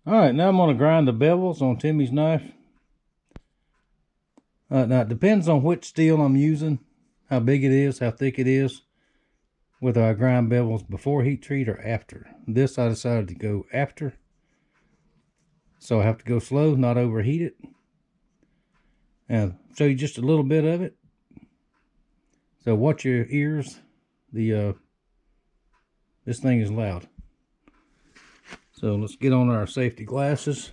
Alright, now I'm going to grind the bevels on Timmy's knife. Now it depends on which steel I'm using, how big it is, how thick it is, whether I grind bevels before heat treat or after. This I decided to go after, so I have to go slow, not overheat it. And I'll show you just a little bit of it. So watch your ears. This thing is loud. So let's get on our safety glasses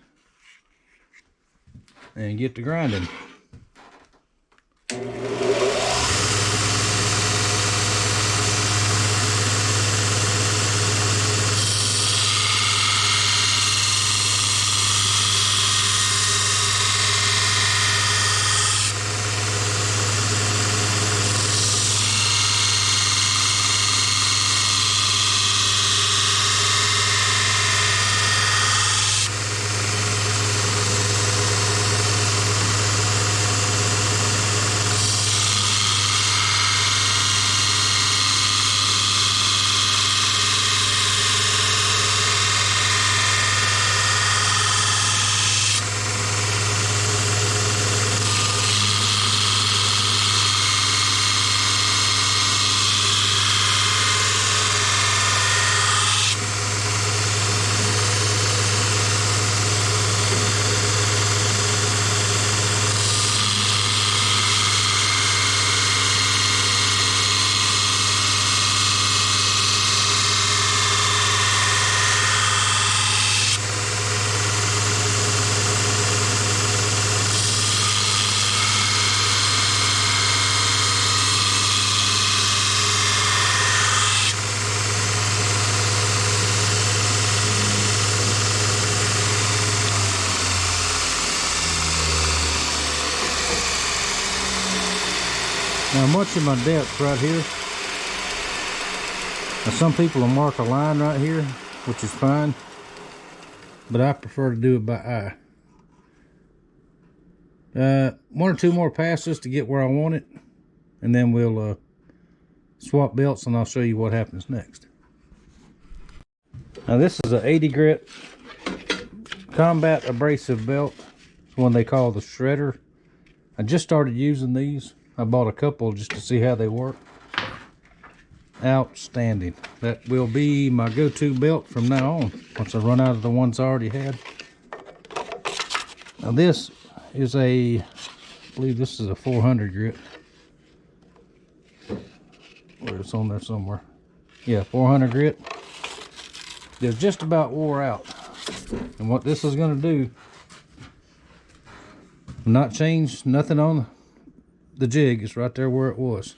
and get to grinding. Now I'm watching my depth right here. Now some people will mark a line right here, which is fine, but I prefer to do it by eye. One or two more passes to get where I want it, and then we'll swap belts and I'll show you what happens next. Now this is an 80 grit combat abrasive belt. It's one they call the shredder. I just started using these. I bought a couple just to see how they work. Outstanding. That will be my go-to belt from now on, once I run out of the ones I already had. Now this is I believe this is a 400 grit. Or it's on there somewhere. Yeah, 400 grit. They're just about wore out. And what this is going to do, not change nothing on the jig. It's right there where it was.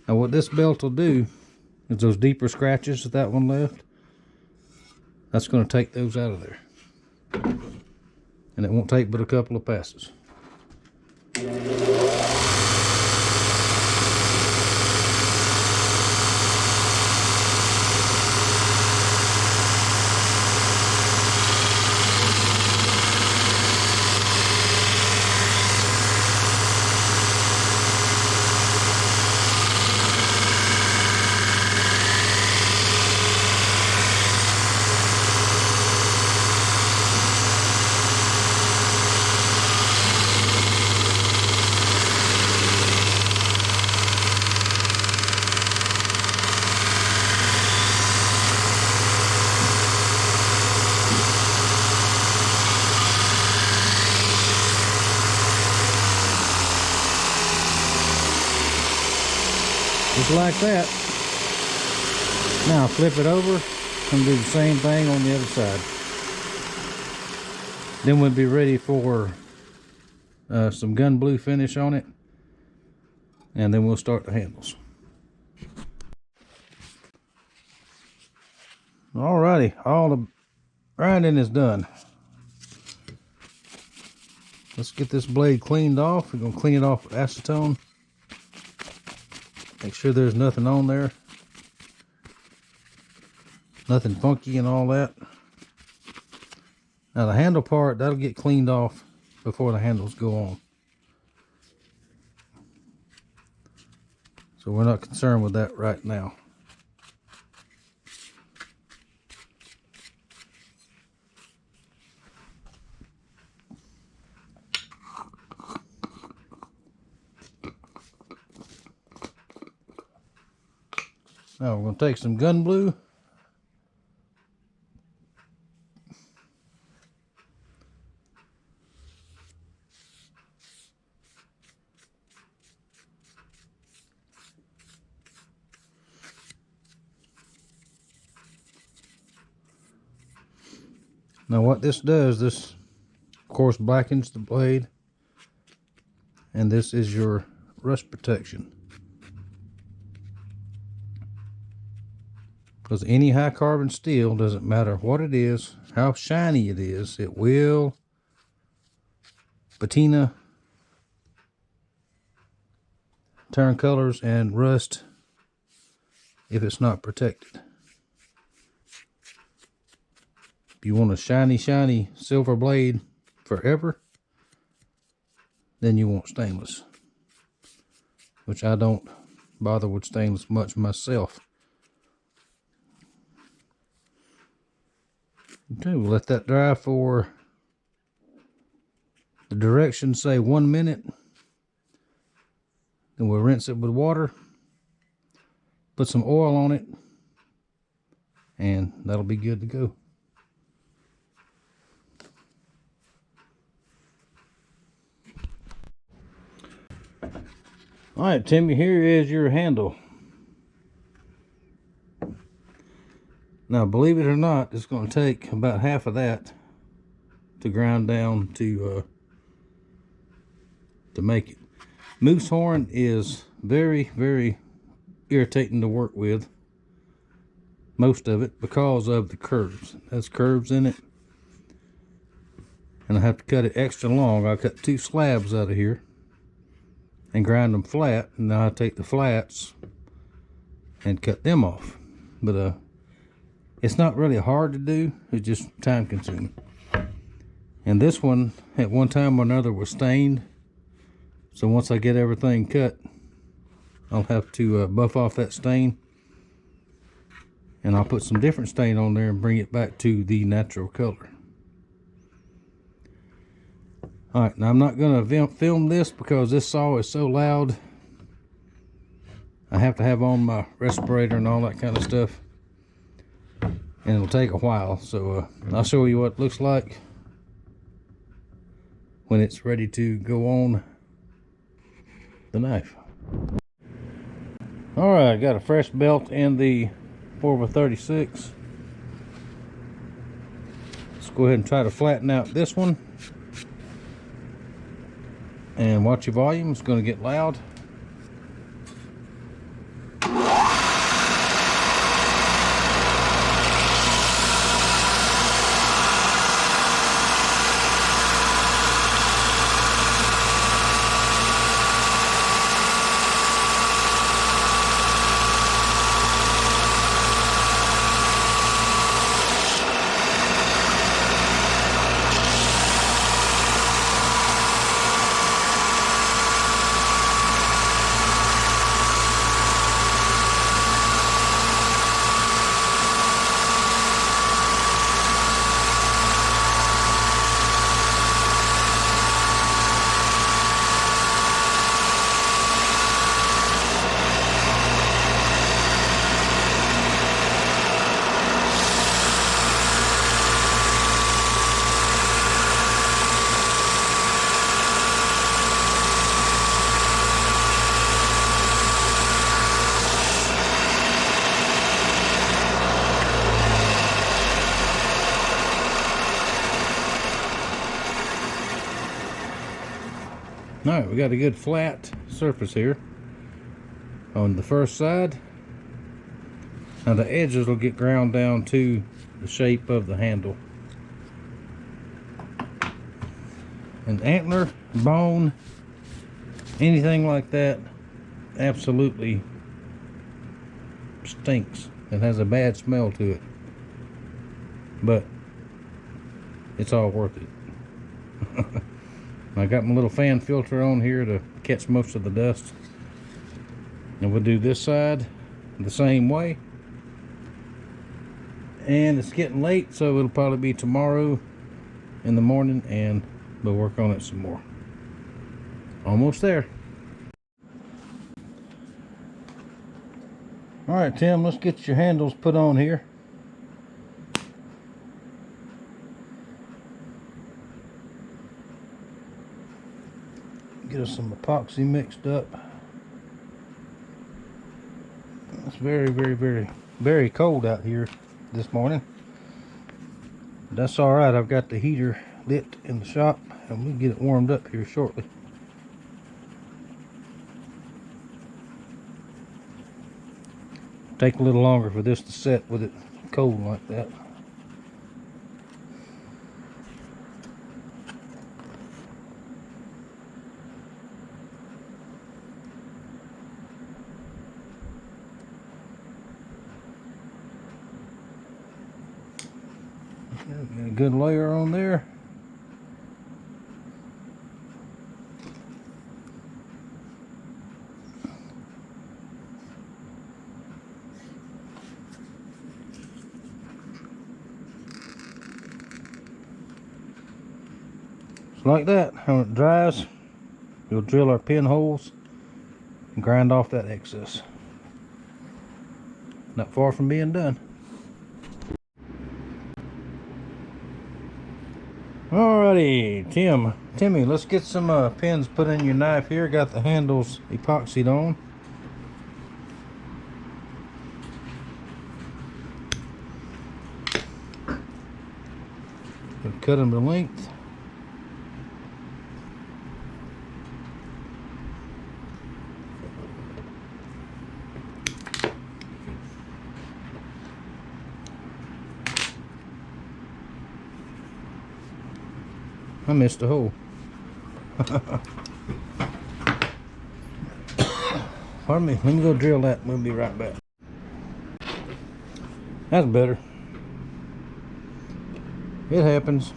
Now what this belt will do is those deeper scratches that one left, that's going to take those out of there. And it won't take but a couple of passes. Just like that. Now flip it over and do the same thing on the other side. Then we'll be ready for some gun blue finish on it, and then we'll start the handles. Alrighty, all the grinding is done. Let's get this blade cleaned off. We're going to clean it off with acetone. Make sure there's nothing on there. Nothing funky and all that. Now the handle part, that'll get cleaned off before the handles go on. So we're not concerned with that right now. Now we're going to take some gun blue. Now what this does, this of course blackens the blade, and this is your rust protection. Because any high carbon steel, doesn't matter what it is, how shiny it is, it will patina, turn colors, and rust if it's not protected. If you want a shiny silver blade forever, then you want stainless, which I don't bother with stainless much myself. Okay, we'll let that dry for, the directions say 1 minute. Then we'll rinse it with water, put some oil on it, and that'll be good to go. Alright, Timmy, here is your handle. Now, believe it or not, it's going to take about half of that to grind down to make it. Moose horn is very, very irritating to work with, most of it, because of the curves. It has curves in it, and I have to cut it extra long. I cut 2 slabs out of here and grind them flat, and then I take the flats and cut them off. But it's not really hard to do, it's just time consuming. And this one, at one time or another, was stained, so once I get everything cut, I'll have to buff off that stain, and I'll put some different stain on there and bring it back to the natural color. Alright, now I'm not going to film this because this saw is so loud. I have to have on my respirator and all that kind of stuff, and it'll take a while, so I'll show you what it looks like when it's ready to go on the knife. Alright, I got a fresh belt in the 4x36. Let's go ahead and try to flatten out this one. And watch your volume, it's going to get loud. Alright, we got a good flat surface here on the first side. Now the edges will get ground down to the shape of the handle. And antler, bone, anything like that absolutely stinks. It has a bad smell to it. But it's all worth it. I got my little fan filter on here to catch most of the dust. And we'll do this side the same way. And it's getting late, so it'll probably be tomorrow in the morning, and we'll work on it some more. Almost there. All right, Tim, let's get your handles put on here. Get us some epoxy mixed up. It's very cold out here this morning. That's all right. I've got the heater lit in the shop, and we'll get it warmed up here shortly. Take a little longer for this to set with it cold like that. Got a good layer on there. Like that. When it dries, we'll drill our pinholes and grind off that excess. Not far from being done. Alrighty, Timmy, let's get some pins put in your knife here. Got the handles epoxied on. Gonna cut them to length. I missed a hole. Pardon me, let me go drill that. We'll be right back. That's better. It happens.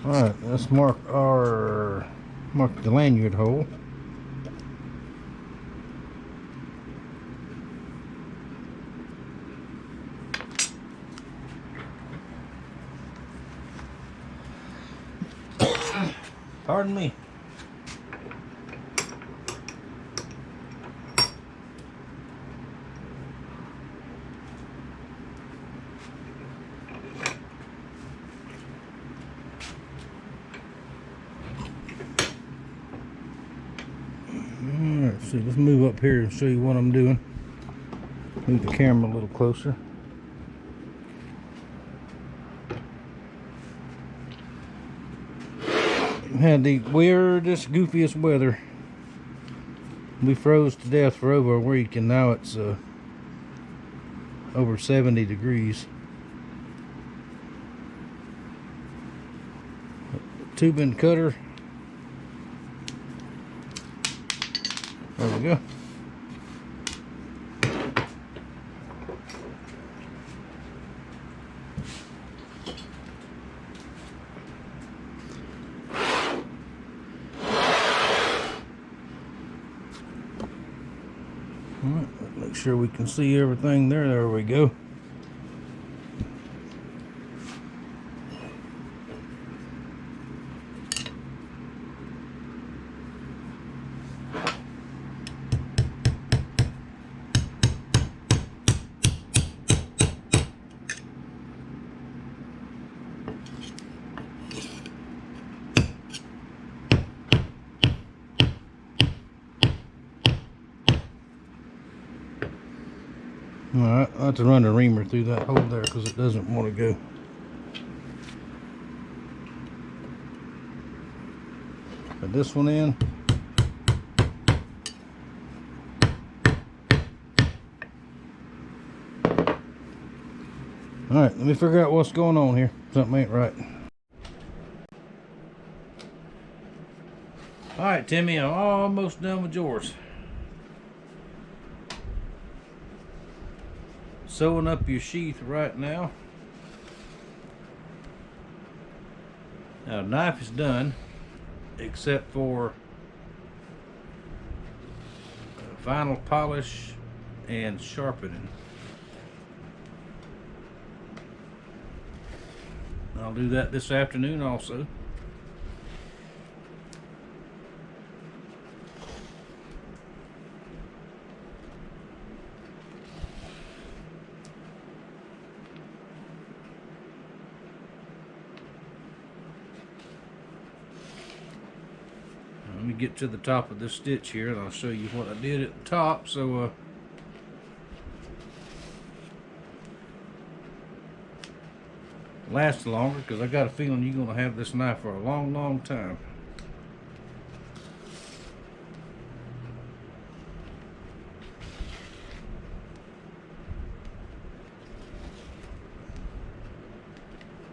Alright, let's mark the lanyard hole. Pardon me. Alright, so let's move up here and show you what I'm doing. Move the camera a little closer. Had the weirdest, goofiest weather. We froze to death for over a week, and now it's over 70 degrees. Tubing cutter. There we go. Alright, make sure we can see everything there. There we go. Alright, I have to run the reamer through that hole there because it doesn't want to go. Put this one in. Alright, let me figure out what's going on here. Something ain't right. Alright, Timmy, I'm almost done with yours. Sewing up your sheath right now. Now, the knife is done, except for final polish and sharpening. I'll do that this afternoon also. Let me get to the top of this stitch here and I'll show you what I did at the top. So lasts longer, because I got a feeling you're going to have this knife for a long time.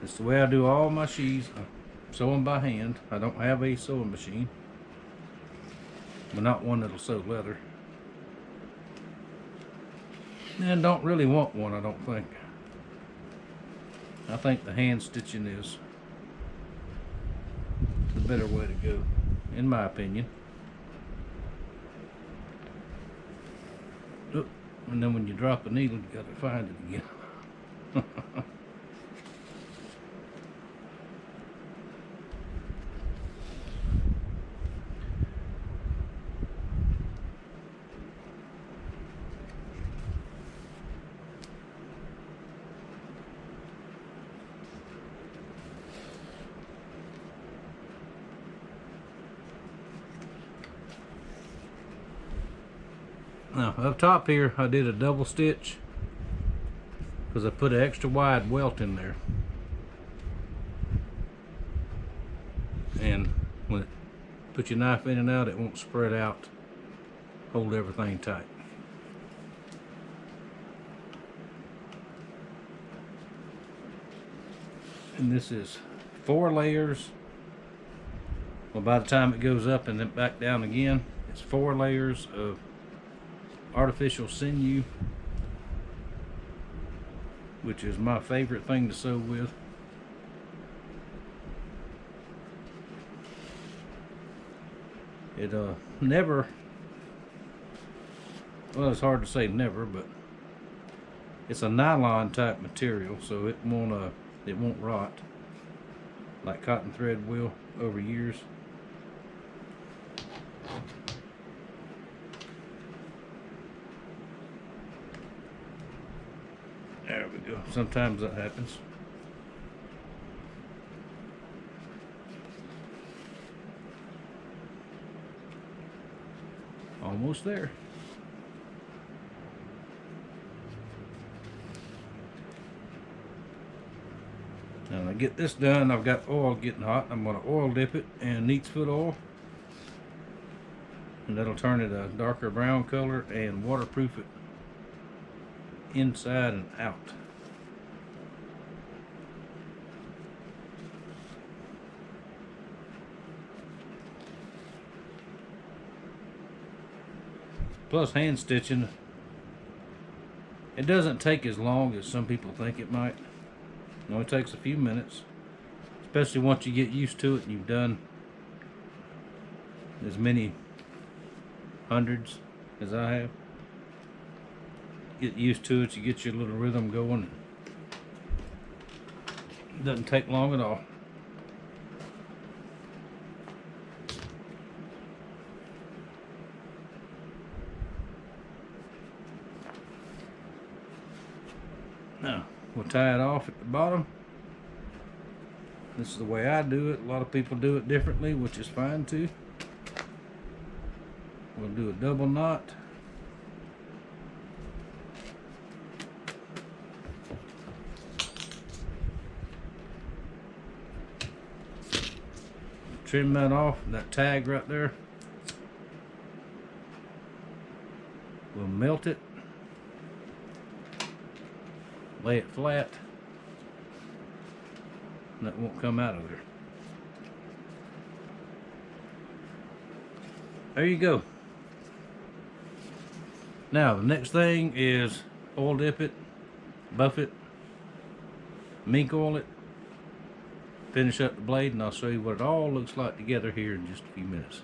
It's the way I do all my sheaths. I sew them by hand. I don't have a sewing machine, but not one that'll sew leather, and don't really want one, I don't think. I think the hand stitching is the better way to go, in my opinion. Oop, and then when you drop a needle, you gotta find it again. Now up top here I did a double stitch because I put an extra wide welt in there, and when it put your knife in and out, it won't spread out, hold everything tight. And this is 4 layers. Well, by the time it goes up and then back down again, it's 4 layers of artificial sinew, which is my favorite thing to sew with. It never, well, it's hard to say never, but it's a nylon type material, so it won't rot like cotton thread will over years. There we go. Sometimes that happens. Almost there. Now to get this done, I've got oil getting hot. I'm going to oil dip it in neat's foot oil, and that'll turn it a darker brown color and waterproof it inside and out. Plus, hand stitching, it doesn't take as long as some people think it might. It only takes a few minutes, especially once you get used to it and you've done as many hundreds as I have. Get used to it, you get your little rhythm going. It doesn't take long at all. Now, we'll tie it off at the bottom. This is the way I do it. A lot of people do it differently, which is fine too. We'll do a double knot. Trim that off, that tag right there. We'll melt it. Lay it flat. And that won't come out of there. There you go. Now the next thing is oil dip it, buff it, mink oil it, finish up the blade, and I'll show you what it all looks like together here in just a few minutes.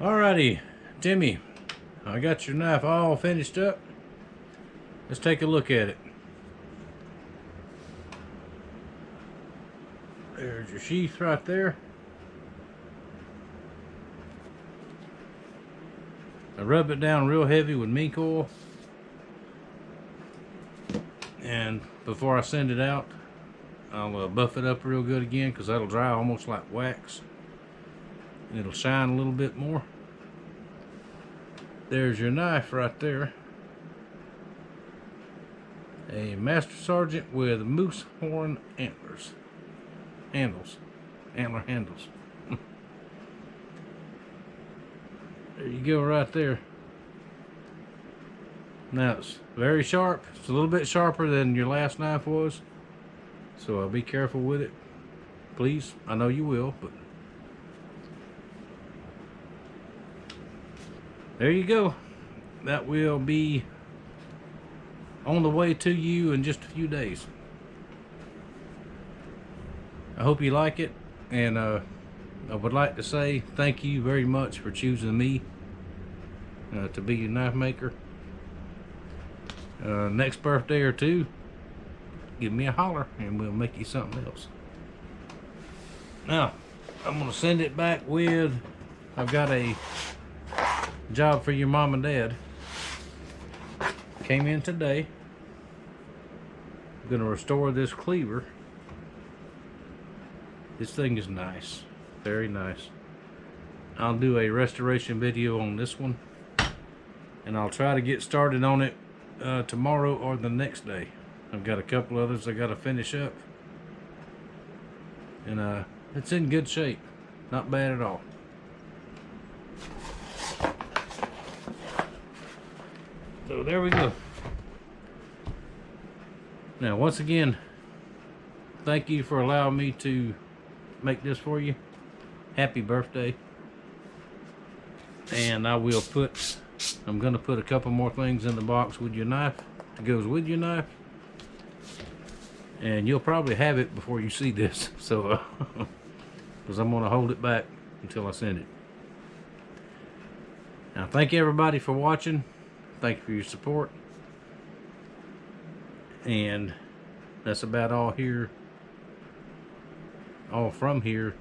Alrighty, Timmy, I got your knife all finished up. let's take a look at it. There's your sheath right there. I rub it down real heavy with mink oil, and before I send it out, I'll buff it up real good again, because that'll dry almost like wax. It'll shine a little bit more. There's your knife right there. A Master Sergeant with moose horn antlers. Antler handles. There you go right there. Now it's very sharp. It's a little bit sharper than your last knife was. So be careful with it. Please. I know you will, but there you go. That will be on the way to you in just a few days. I hope you like it, and I would like to say thank you very much for choosing me to be your knife maker. Next birthday or two, give me a holler and we'll make you something else. Now, I'm going to send it back with, I've got a job for your mom and dad. Came in today. I'm going to restore this cleaver. This thing is nice, very nice. I'll do a restoration video on this one, and I'll try to get started on it tomorrow or the next day. I've got a couple others I got to finish up, and it's in good shape, not bad at all. So there we go. Now once again, thank you for allowing me to make this for you. Happy birthday. And I'm gonna put a couple more things in the box with your knife that goes with your knife, and you'll probably have it before you see this, so because I'm gonna hold it back until I send it. Now thank you everybody for watching. Thank you for your support, and that's about all from here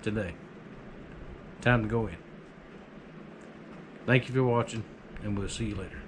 today. Time to go in. Thank you for watching, and we'll see you later.